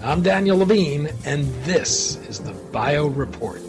I'm Daniel Levine, and this is the Bio Report.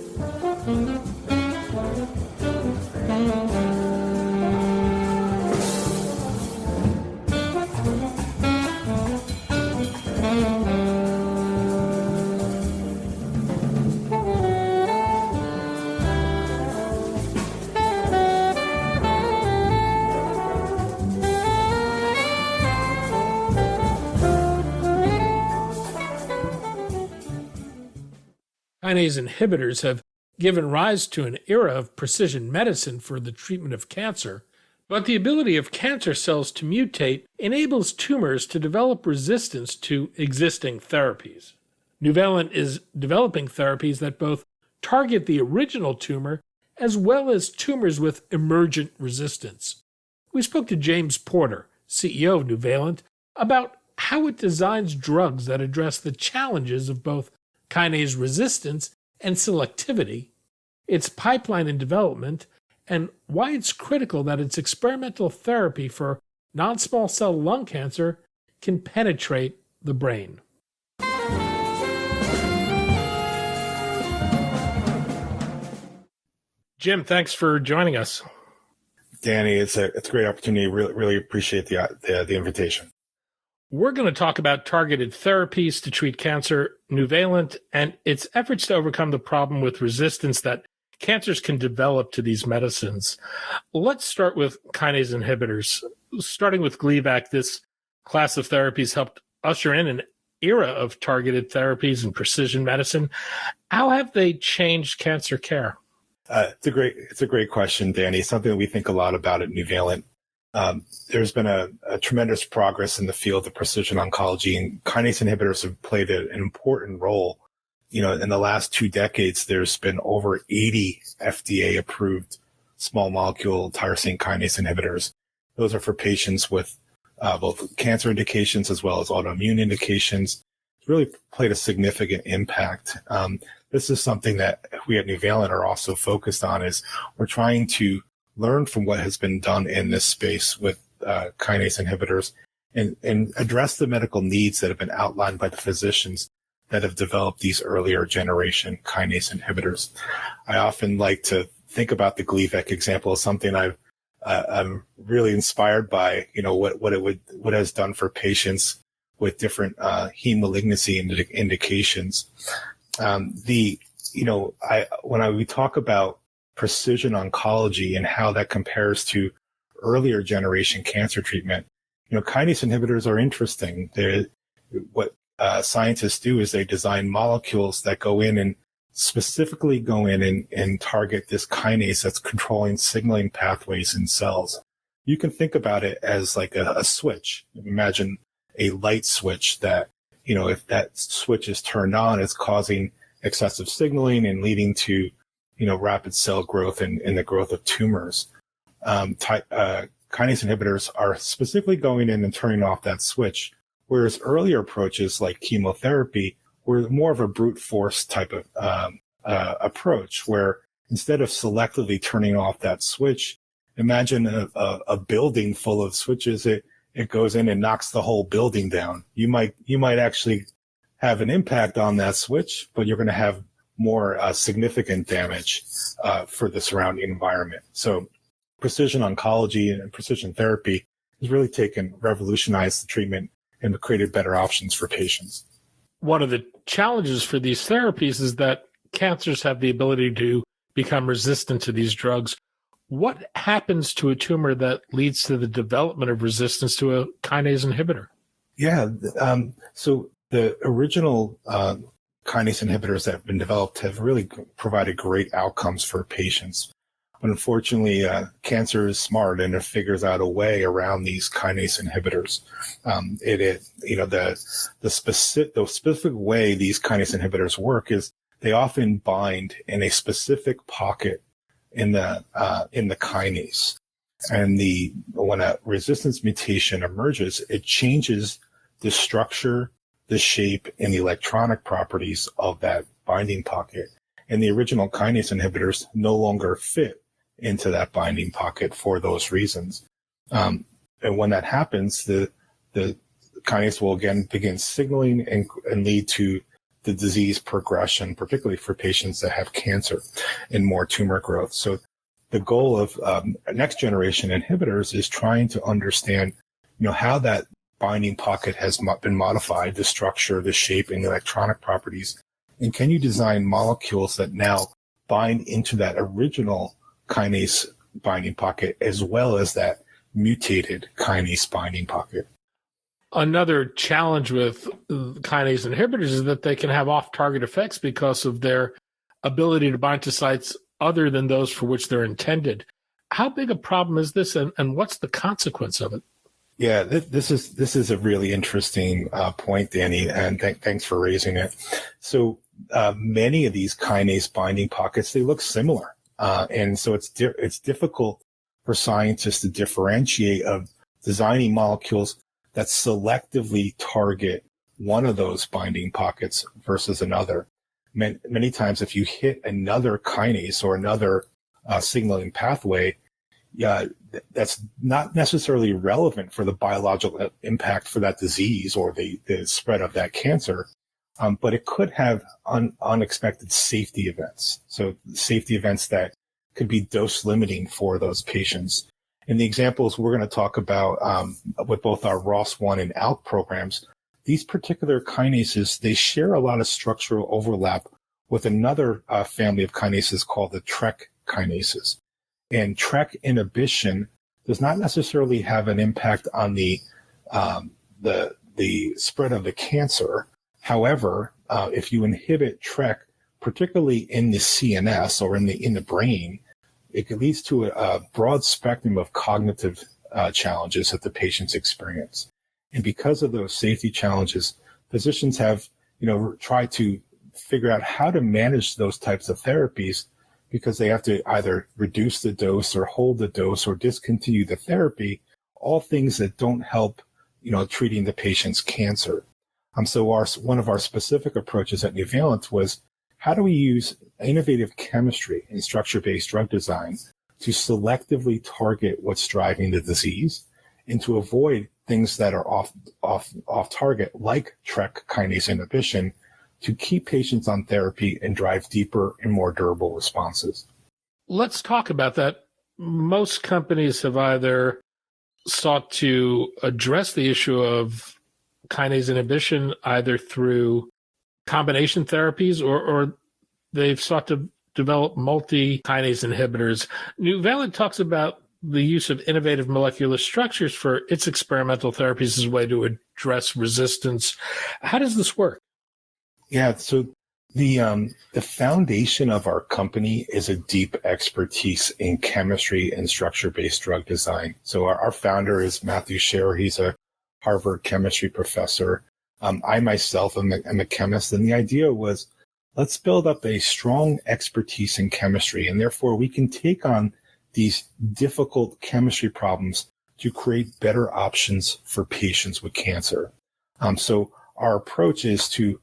Kinase inhibitors have given rise to an era of precision medicine for the treatment of cancer, but the ability of cancer cells to mutate enables tumors to develop resistance to existing therapies. Nuvalent is developing therapies that both target the original tumor as well as tumors with emergent resistance. We spoke to James Porter, CEO of Nuvalent, about how it designs drugs that address the challenges of both kinase resistance and selectivity, its pipeline and development, and why it's critical that its experimental therapy for non-small cell lung cancer can penetrate the brain. Jim, thanks for joining us. Danny, it's a great opportunity. Really appreciate the invitation. We're going to talk about targeted therapies to treat cancer, Nuvalent, and its efforts to overcome the problem with resistance that cancers can develop to these medicines. Let's start with kinase inhibitors. Starting with Gleevec, this class of therapies helped usher in an era of targeted therapies and precision medicine. How have they changed cancer care? It's a great question, Danny. Something that we think a lot about at Nuvalent. There's been a tremendous progress in the field of precision oncology, and kinase inhibitors have played an important role. You know, in the last 2 decades, there's been over 80 FDA-approved small molecule tyrosine kinase inhibitors. Those are for patients with both cancer indications as well as autoimmune indications. It's really played a significant impact. This is something that we at Nuvalent are also focused on, is we're trying to learn from what has been done in this space with kinase inhibitors and address the medical needs that have been outlined by the physicians that have developed these earlier generation kinase inhibitors. I often like to think about the Gleevec example as something I'm really inspired by, you know, what it has done for patients with different heme malignancy indications. We talk about precision oncology and how that compares to earlier generation cancer treatment, you know, kinase inhibitors are interesting. What scientists do is they design molecules that go in and specifically and target this kinase that's controlling signaling pathways in cells. You can think about it as like a switch. Imagine a light switch that, you know, if that switch is turned on, it's causing excessive signaling and leading to, you know, rapid cell growth and the growth of tumors. Kinase inhibitors are specifically going in and turning off that switch, whereas earlier approaches like chemotherapy were more of a brute force type of approach, where instead of selectively turning off that switch, imagine a building full of switches. It goes in and knocks the whole building down. You might actually have an impact on that switch, but you're going to have more significant damage for the surrounding environment. So precision oncology and precision therapy has really revolutionized the treatment and created better options for patients. One of the challenges for these therapies is that cancers have the ability to become resistant to these drugs. What happens to a tumor that leads to the development of resistance to a kinase inhibitor? Yeah, so the original kinase inhibitors that have been developed have really provided great outcomes for patients. But unfortunately, cancer is smart and it figures out a way around these kinase inhibitors. The specific way these kinase inhibitors work is they often bind in a specific pocket in the kinase. And when a resistance mutation emerges, it changes the structure, the shape, and the electronic properties of that binding pocket. And the original kinase inhibitors no longer fit into that binding pocket for those reasons. And when that happens, the kinase will again begin signaling and lead to the disease progression, particularly for patients that have cancer and more tumor growth. So the goal of next generation inhibitors is trying to understand, how that binding pocket has been modified, the structure, the shape, and the electronic properties. And can you design molecules that now bind into that original kinase binding pocket as well as that mutated kinase binding pocket? Another challenge with kinase inhibitors is that they can have off-target effects because of their ability to bind to sites other than those for which they're intended. How big a problem is this, and what's the consequence of it? Yeah, this is a really interesting point, Danny, and thanks for raising it. So many of these kinase binding pockets, they look similar, and so it's difficult for scientists to differentiate of designing molecules that selectively target one of those binding pockets versus another. Many times, if you hit another kinase or another signaling pathway, that's not necessarily relevant for the biological impact for that disease or the spread of that cancer, but it could have unexpected safety events. So safety events that could be dose limiting for those patients. In the examples we're going to talk about with both our ROS1 and ALK programs, these particular kinases, they share a lot of structural overlap with another family of kinases called the TRK kinases. And TRK inhibition does not necessarily have an impact on the spread of the cancer. However, if you inhibit TRK, particularly in the CNS or in the brain, it leads to a broad spectrum of cognitive challenges that the patients experience. And because of those safety challenges, physicians have, tried to figure out how to manage those types of therapies, because they have to either reduce the dose or hold the dose or discontinue the therapy, all things that don't help, treating the patient's cancer. So one of our specific approaches at Nuvalent was, how do we use innovative chemistry and structure-based drug design to selectively target what's driving the disease and to avoid things that are off target, like TRK kinase inhibition, to keep patients on therapy and drive deeper and more durable responses? Let's talk about that. Most companies have either sought to address the issue of kinase inhibition either through combination therapies or they've sought to develop multi-kinase inhibitors. Nuvalent talks about the use of innovative molecular structures for its experimental therapies as a way to address resistance. How does this work? Yeah, so the foundation of our company is a deep expertise in chemistry and structure-based drug design. So our founder is Matthew Scherer. He's a Harvard chemistry professor. I myself am a chemist, and the idea was, let's build up a strong expertise in chemistry, and therefore we can take on these difficult chemistry problems to create better options for patients with cancer. So our approach is to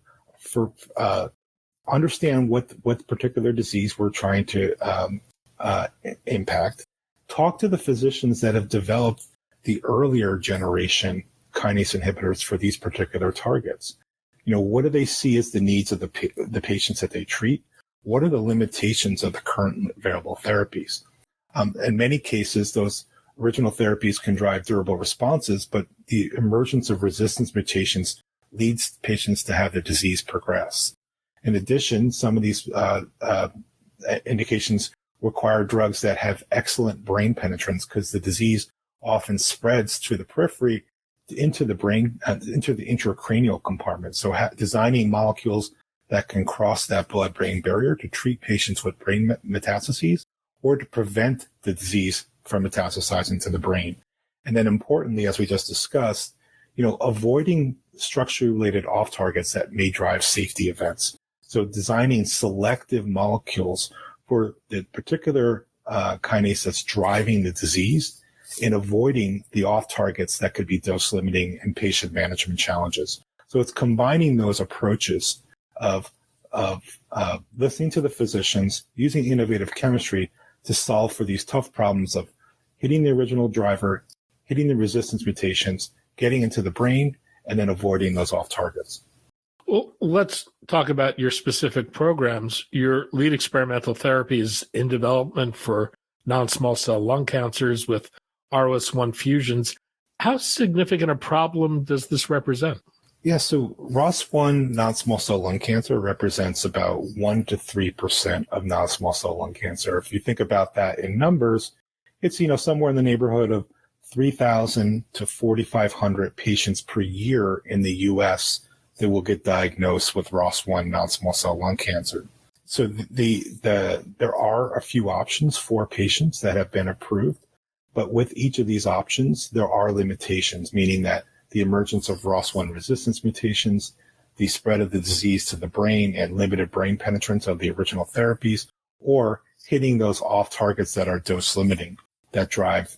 understand what particular disease we're trying to impact, talk to the physicians that have developed the earlier generation kinase inhibitors for these particular targets. What do they see as the needs of the patients that they treat? What are the limitations of the current available therapies? In many cases, those original therapies can drive durable responses, but the emergence of resistance mutations leads patients to have their disease progress. In addition, some of these indications require drugs that have excellent brain penetrance, because the disease often spreads to the periphery, into the brain, into the intracranial compartment. So designing molecules that can cross that blood-brain barrier to treat patients with brain metastases or to prevent the disease from metastasizing to the brain. And then importantly, as we just discussed, avoiding structure-related off-targets that may drive safety events. So designing selective molecules for the particular kinase that's driving the disease and avoiding the off-targets that could be dose-limiting and patient management challenges. So it's combining those approaches of listening to the physicians, using innovative chemistry to solve for these tough problems of hitting the original driver, hitting the resistance mutations, getting into the brain, and then avoiding those off targets. Well, let's talk about your specific programs. Your lead experimental therapy is in development for non-small cell lung cancers with ROS1 fusions. How significant a problem does this represent? Yeah, so ROS1 non-small cell lung cancer represents about 1 to 3% of non-small cell lung cancer. If you think about that in numbers, it's somewhere in the neighborhood of 3,000 to 4,500 patients per year in the U.S. that will get diagnosed with ROS1 non-small cell lung cancer. So there are a few options for patients that have been approved, but with each of these options, there are limitations, meaning that the emergence of ROS1 resistance mutations, the spread of the disease to the brain, and limited brain penetrance of the original therapies, or hitting those off targets that are dose limiting, that drive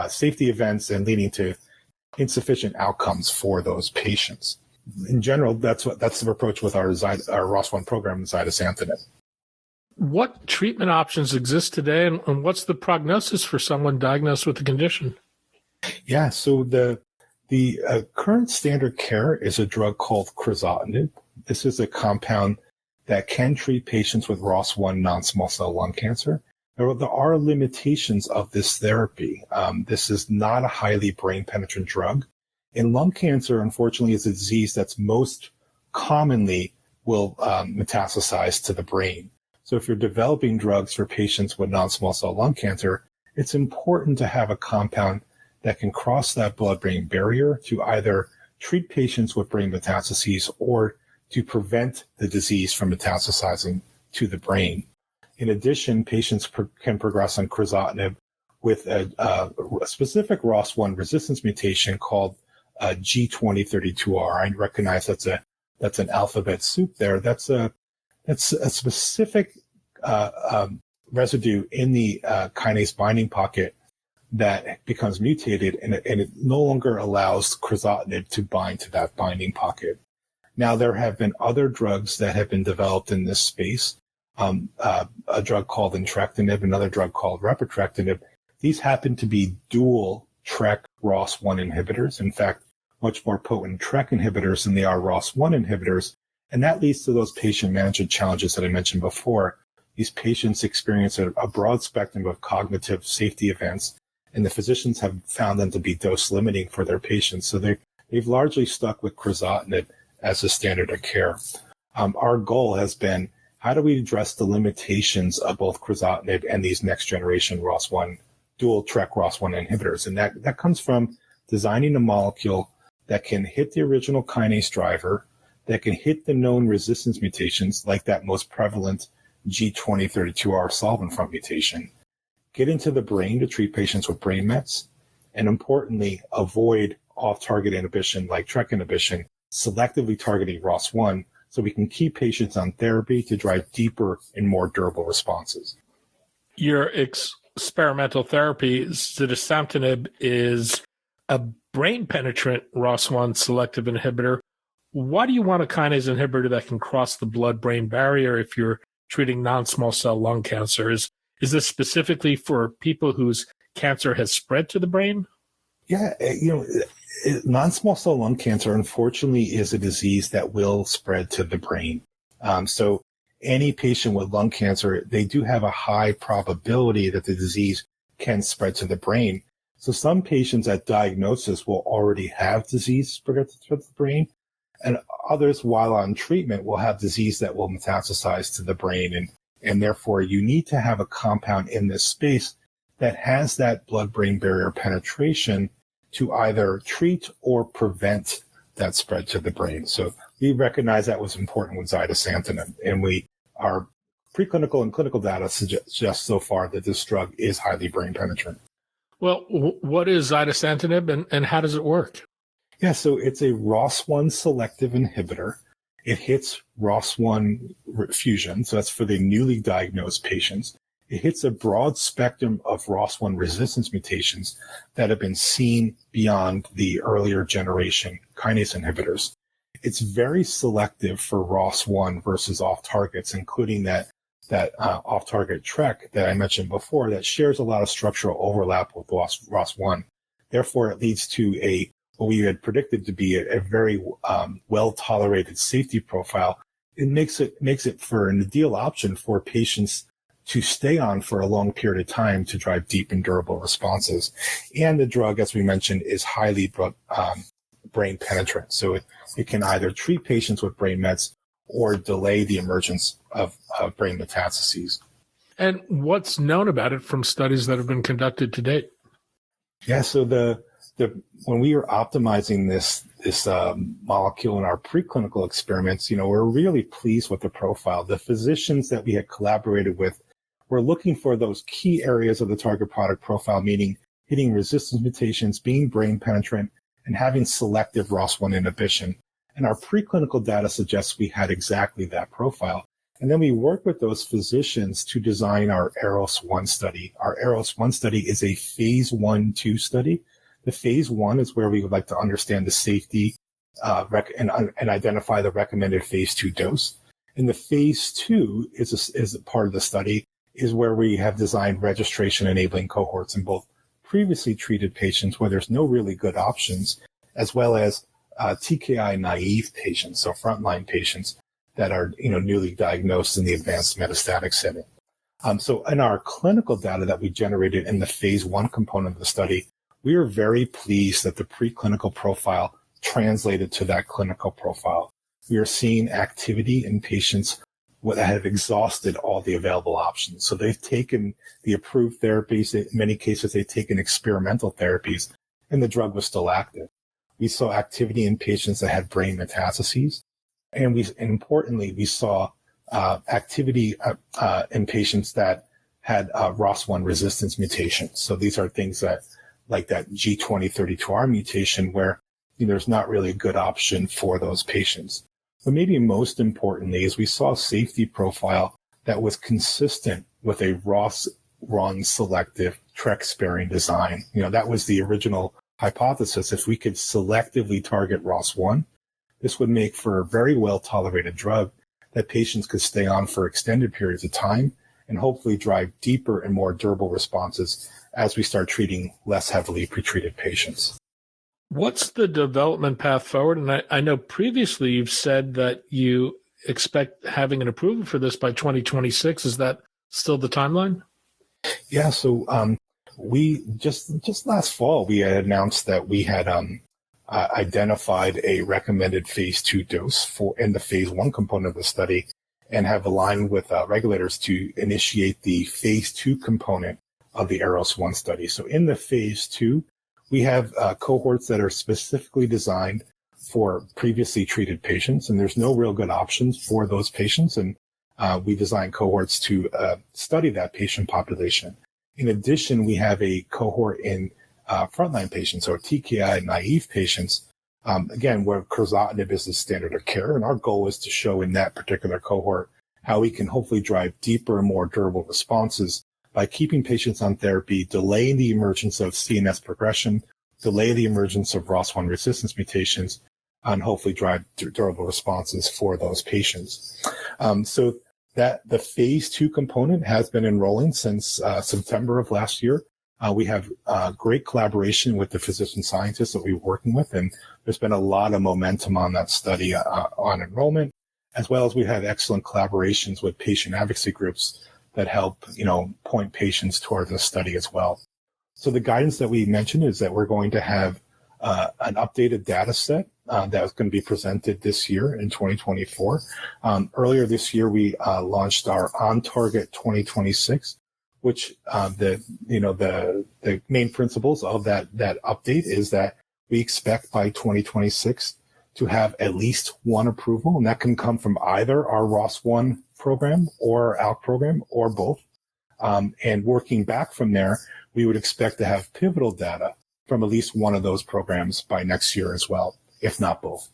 safety events and leading to insufficient outcomes for those patients. In general, that's the approach with our ROS1 program, zidesamtinib. What treatment options exist today, and what's the prognosis for someone diagnosed with the condition? Yeah, so the current standard care is a drug called crizotinib. This is a compound that can treat patients with ROS1 non-small cell lung cancer. There are limitations of this therapy. This is not a highly brain-penetrant drug. And lung cancer, unfortunately, is a disease that's most commonly will metastasize to the brain. So if you're developing drugs for patients with non-small cell lung cancer, it's important to have a compound that can cross that blood-brain barrier to either treat patients with brain metastases or to prevent the disease from metastasizing to the brain. In addition, patients can progress on crizotinib with a specific ROS1 resistance mutation called G2032R. I recognize that's an alphabet soup there. That's a specific residue in the kinase binding pocket that becomes mutated, and it no longer allows crizotinib to bind to that binding pocket. Now, there have been other drugs that have been developed in this space, a drug called entrectinib, another drug called repotrectinib. These happen to be dual TRK ROS1 inhibitors. In fact, much more potent TRK inhibitors than they are ROS1 inhibitors. And that leads to those patient management challenges that I mentioned before. These patients experience a broad spectrum of cognitive safety events, and the physicians have found them to be dose limiting for their patients. So they've largely stuck with crizotinib as a standard of care. Our goal has been, how do we address the limitations of both crizotinib and these next generation ROS1, dual TRK ROS1 inhibitors? And that comes from designing a molecule that can hit the original kinase driver, that can hit the known resistance mutations, like that most prevalent G2032R solvent front mutation, get into the brain to treat patients with brain mets, and importantly, avoid off-target inhibition like TRK inhibition, selectively targeting ROS1, so we can keep patients on therapy to drive deeper and more durable responses. Your experimental therapy, zidesamtinib, is a brain-penetrant ROS1 selective inhibitor. Why do you want a kinase inhibitor that can cross the blood-brain barrier if you're treating non-small cell lung cancer? Is this specifically for people whose cancer has spread to the brain? Yeah, non-small cell lung cancer, unfortunately, is a disease that will spread to the brain. So any patient with lung cancer, they do have a high probability that the disease can spread to the brain. So some patients at diagnosis will already have disease spread to the brain, and others, while on treatment, will have disease that will metastasize to the brain. And therefore, you need to have a compound in this space that has that blood-brain barrier penetration to either treat or prevent that spread to the brain. So we recognize that was important with zidesamtinib, and our preclinical and clinical data suggest so far that this drug is highly brain penetrant. Well, what is zidesamtinib and how does it work? Yeah, so it's a ROS1 selective inhibitor. It hits ROS1 fusion, so that's for the newly diagnosed patients. It hits a broad spectrum of ROS1 resistance mutations that have been seen beyond the earlier generation kinase inhibitors. It's very selective for ROS1 versus off-targets, including that off-target TRK that I mentioned before that shares a lot of structural overlap with ROS1. Therefore, it leads to what we had predicted to be a very well-tolerated safety profile, it makes it for an ideal option for patients to stay on for a long period of time to drive deep and durable responses. And the drug, as we mentioned, is highly brain penetrant. So it can either treat patients with brain mets or delay the emergence of brain metastases. And what's known about it from studies that have been conducted to date? Yeah, so when we were optimizing this molecule in our preclinical experiments, we're really pleased with the profile. The physicians that we had collaborated with were looking for those key areas of the target product profile, meaning hitting resistance mutations, being brain penetrant, and having selective ROS1 inhibition. And our preclinical data suggests we had exactly that profile. And then we worked with those physicians to design our AROS-1 study. Our AROS-1 study is a phase 1/2 study. The phase 1 is where we would like to understand the safety and identify the recommended phase 2 dose. And the phase 2 is a part of the study, is where we have designed registration-enabling cohorts in both previously treated patients where there's no really good options, as well as TKI-naive patients, so frontline patients that are newly diagnosed in the advanced metastatic setting. So in our clinical data that we generated in the phase 1 component of the study, we are very pleased that the preclinical profile translated to that clinical profile. We are seeing activity in patients that have exhausted all the available options. So they've taken the approved therapies. In many cases, they've taken experimental therapies, and the drug was still active. We saw activity in patients that had brain metastases. And importantly, we saw activity in patients that had ROS1 resistance mutations. So these are things that, like that G2032R mutation, where there's not really a good option for those patients. But maybe most importantly is we saw a safety profile that was consistent with a ROS1 selective TRK sparing design. That was the original hypothesis. If we could selectively target ROS1, this would make for a very well-tolerated drug that patients could stay on for extended periods of time and hopefully drive deeper and more durable responses as we start treating less heavily pretreated patients. What's the development path forward? And I know previously you've said that you expect having an approval for this by 2026. Is that still the timeline? Yeah, so we just last fall, we had announced that we had identified a recommended phase 2 dose in the phase 1 component of the study and have aligned with regulators to initiate the phase 2 component of the AROS-1 study. So in the phase 2, we have cohorts that are specifically designed for previously treated patients, and there's no real good options for those patients. And we designed cohorts to study that patient population. In addition, we have a cohort in frontline patients or TKI naive patients, again, where crizotinib is the standard of care. And our goal is to show in that particular cohort how we can hopefully drive deeper and more durable responses by keeping patients on therapy, delaying the emergence of CNS progression, delay the emergence of ROS1 resistance mutations, and hopefully drive durable responses for those patients. So that the phase 2 component has been enrolling since September of last year. We have great collaboration with the physician scientists that we're working with, and there's been a lot of momentum on that study on enrollment, as well as we have excellent collaborations with patient advocacy groups that help, point patients toward the study as well. So the guidance that we mentioned is that we're going to have an updated data set that is going to be presented this year in 2024. Earlier this year, we launched our On Target 2026, which the main principles of that update is that we expect by 2026 to have at least one approval, and that can come from either our ROS1 program or our ALK program or both. And working back from there, we would expect to have pivotal data from at least one of those programs by next year as well, if not both.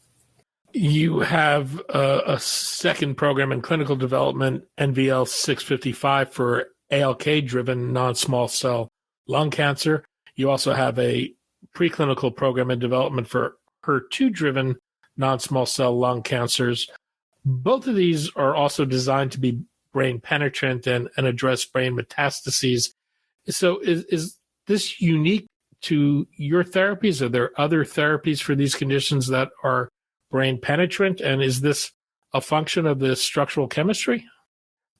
You have a second program in clinical development, NVL 655, for ALK-driven non-small cell lung cancer. You also have a preclinical program in development for HER2-driven non-small cell lung cancers. Both of these are also designed to be brain penetrant and address brain metastases. So is this unique to your therapies? Are there other therapies for these conditions that are brain penetrant? And is this a function of the structural chemistry?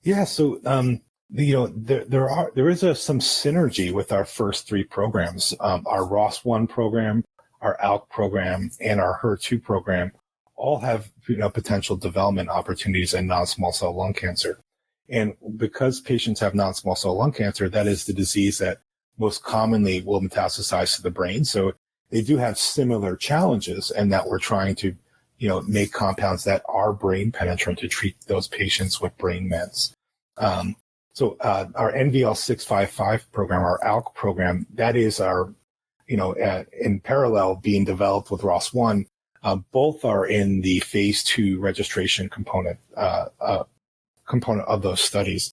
Yeah, so there is some synergy with our first three programs. Our ROS1 program, our ALK program, and our HER2 program all have potential development opportunities in non-small cell lung cancer. And because patients have non-small cell lung cancer, that is the disease that most commonly will metastasize to the brain. So they do have similar challenges, and that we're trying to make compounds that are brain penetrant to treat those patients with brain mets. So our NVL-655 program, our ALK program, that is our, in parallel being developed with ROS1. Both are in the phase 2 registration component of those studies.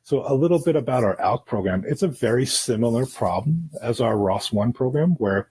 So a little bit about our ALK program. It's a very similar problem as our ROS1 program, where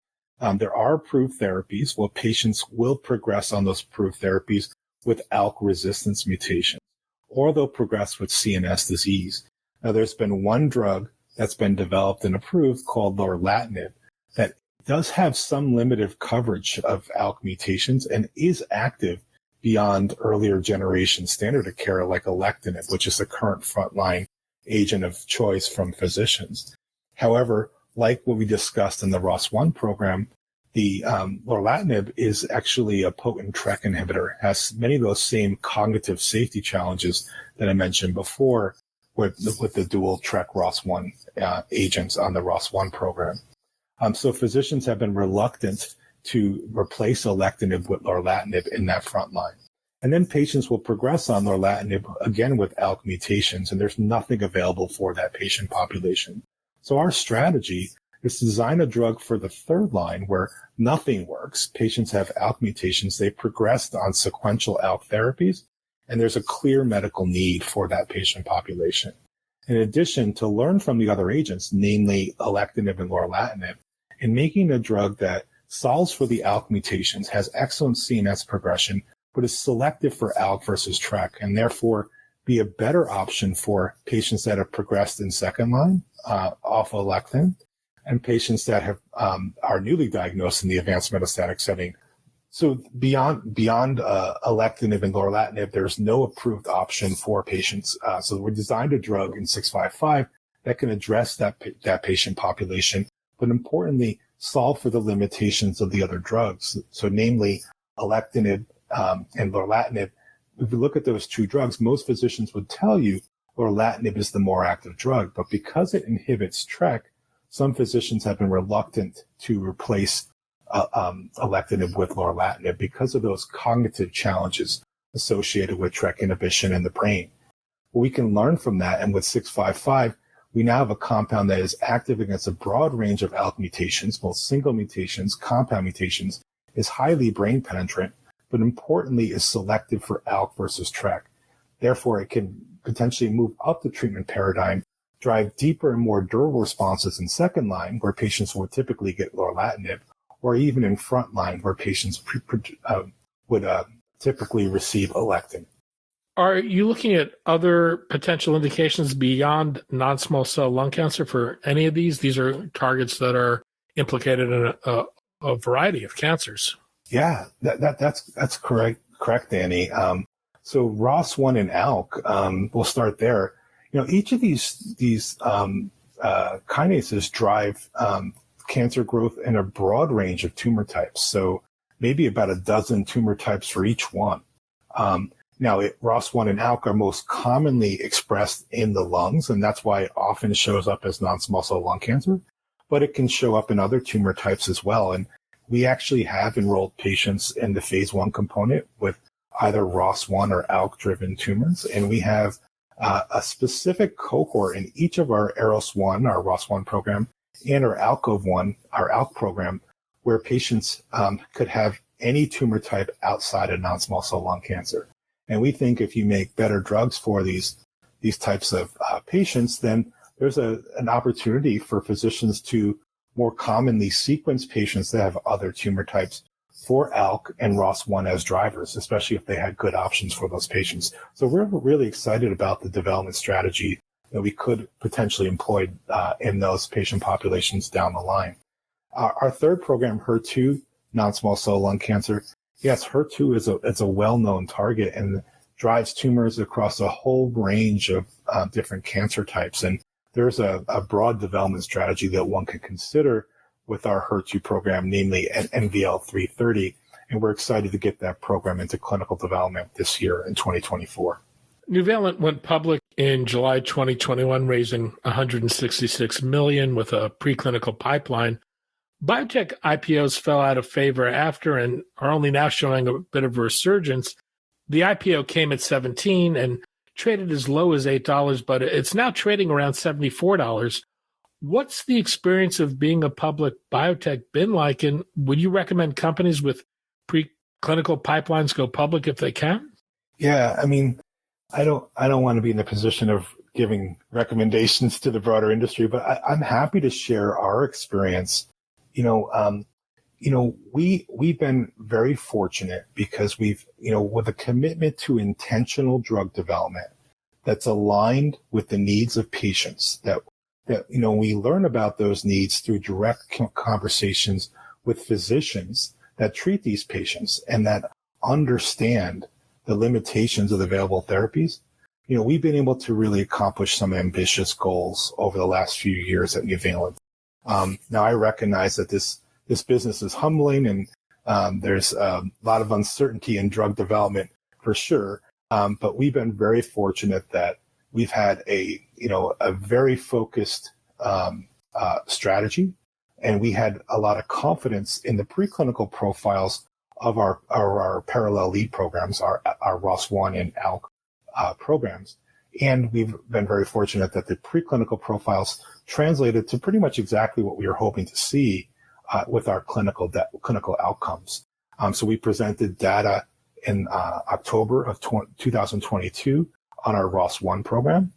there are approved therapies. Well, patients will progress on those approved therapies with ALK resistance mutations, or they'll progress with CNS disease. Now, there's been one drug that's been developed and approved called lorlatinib that does have some limited coverage of ALK mutations and is active beyond earlier generation standard of care like alectinib, which is the current frontline agent of choice from physicians. However, like what we discussed in the ROS1 program, the lorlatinib is actually a potent TRK inhibitor, has many of those same cognitive safety challenges that I mentioned before with the dual TRK ROS1 agents on the ROS1 program. So physicians have been reluctant to replace alectinib with lorlatinib in that front line. And then patients will progress on lorlatinib again with ALK mutations, and there's nothing available for that patient population. So our strategy is to design a drug for the third line where nothing works. Patients have ALK mutations. They've progressed on sequential ALK therapies, and there's a clear medical need for that patient population. In addition, to learn from the other agents, namely alectinib and lorlatinib, in making a drug that solves for the ALK mutations, has excellent CNS progression, but is selective for ALK versus TRK, and therefore be a better option for patients that have progressed in second line off alectinib, and patients that have are newly diagnosed in the advanced metastatic setting. So beyond alectinib and lorlatinib, there's no approved option for patients. So we designed a drug in 655 that can address that patient population, but importantly, solve for the limitations of the other drugs. So namely, alectinib and lorlatinib. If you look at those two drugs, most physicians would tell you lorlatinib is the more active drug, but because it inhibits TRK, some physicians have been reluctant to replace alectinib with lorlatinib because of those cognitive challenges associated with TRK inhibition in the brain. Well, we can learn from that, and with 655, we now have a compound that is active against a broad range of ALK mutations, both single mutations, compound mutations, is highly brain penetrant, but importantly is selective for ALK versus TRK. Therefore, it can potentially move up the treatment paradigm, drive deeper and more durable responses in second line, where patients would typically get lorlatinib, or even in front line, where patients would typically receive alectinib. Are you looking at other potential indications beyond non-small cell lung cancer for any of these? These are targets that are implicated in a variety of cancers. Yeah, that's correct, Danny. So ROS1 and ALK, we'll start there. Each of these kinases drive cancer growth in a broad range of tumor types. So maybe about a dozen tumor types for each one. Now, ROS1 and ALK are most commonly expressed in the lungs, and that's why it often shows up as non-small cell lung cancer, but it can show up in other tumor types as well. And we actually have enrolled patients in the phase 1 component with either ROS1 or ALK-driven tumors, and we have a specific cohort in each of our AROS1, our ROS1 program, and our ALCOVE1, our ALK program, where patients could have any tumor type outside of non-small cell lung cancer. And we think if you make better drugs for these types of patients, then there's an opportunity for physicians to more commonly sequence patients that have other tumor types for ALK and ROS1 as drivers, especially if they had good options for those patients. So we're really excited about the development strategy that we could potentially employ in those patient populations down the line. Our third program, HER2, non-small cell lung cancer. Yes, HER2 is a well-known target and drives tumors across a whole range of different cancer types. And there's a broad development strategy that one can consider with our HER2 program, namely NVL-330. And we're excited to get that program into clinical development this year in 2024. Nuvalent went public in July 2021, raising $166 million with a preclinical pipeline. Biotech IPOs fell out of favor after and are only now showing a bit of a resurgence. The IPO came at $17 and traded as low as $8, but it's now trading around $74. What's the experience of being a public biotech been like, and would you recommend companies with preclinical pipelines go public if they can? Yeah, I mean, I don't want to be in the position of giving recommendations to the broader industry, but I'm happy to share our experience. We've been very fortunate because we've, with a commitment to intentional drug development that's aligned with the needs of patients, that we learn about those needs through direct conversations with physicians that treat these patients and that understand the limitations of the available therapies. We've been able to really accomplish some ambitious goals over the last few years at Nuvalent. Now I recognize that this business is humbling and there's a lot of uncertainty in drug development for sure. But we've been very fortunate that we've had a very focused strategy, and we had a lot of confidence in the preclinical profiles of our parallel lead programs, our ROS1 and ALK programs. And we've been very fortunate that the preclinical profiles translated to pretty much exactly what we were hoping to see with our clinical outcomes. So we presented data in October of 2022 on our ROS1 program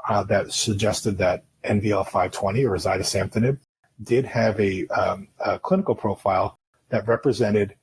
that suggested that NVL-520 or zidesamtinib did have a clinical profile that represented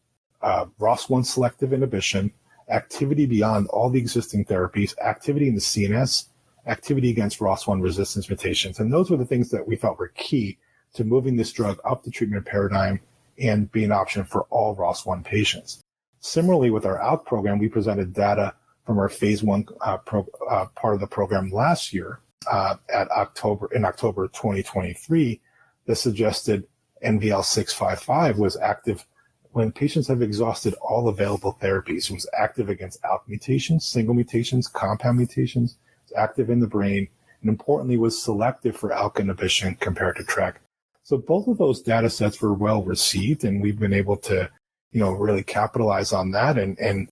ROS1 selective inhibition, activity beyond all the existing therapies, activity in the CNS, activity against ROS1 resistance mutations. And those were the things that we felt were key to moving this drug up the treatment paradigm and be an option for all ROS1 patients. Similarly, with our ALK program, we presented data from our phase 1 part of the program last year in October 2023 that suggested NVL-655 was active when patients have exhausted all available therapies. It was active against ALK mutations, single mutations, compound mutations. It's active in the brain, and importantly, was selective for ALK inhibition compared to TRK. So both of those data sets were well received, and we've been able to, really capitalize on that and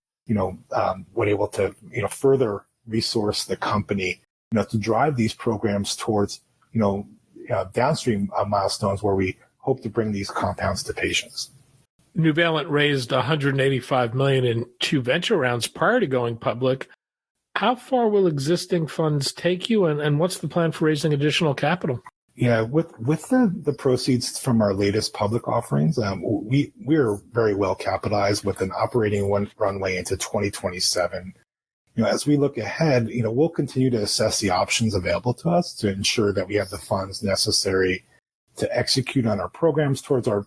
were able to, further resource the company, to drive these programs towards, downstream milestones where we hope to bring these compounds to patients. Nuvalent raised $185 million in 2 venture rounds prior to going public. How far will existing funds take you, and what's the plan for raising additional capital? Yeah, with the proceeds from our latest public offerings, we're very well capitalized with an operating runway into 2027. As we look ahead, we'll continue to assess the options available to us to ensure that we have the funds necessary to execute on our programs towards our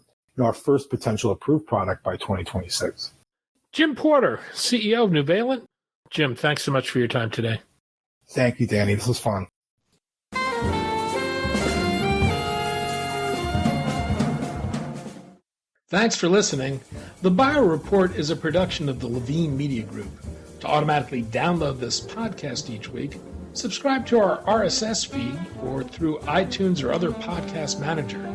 first potential approved product by 2026. Jim Porter, CEO of Nuvalent. Jim, thanks so much for your time today. Thank you, Danny. This was fun. Thanks for listening. The Bio Report is a production of the Levine Media Group. To automatically download this podcast each week, subscribe to our RSS feed or through iTunes or other podcast manager.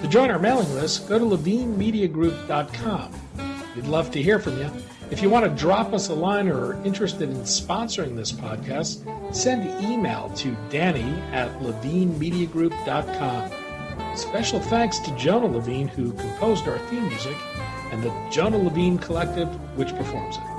To join our mailing list, go to levinemediagroup.com. We'd love to hear from you. If you want to drop us a line or are interested in sponsoring this podcast, send an email to danny@levinemediagroup.com. Special thanks to Jonah Levine, who composed our theme music, and the Jonah Levine Collective, which performs it.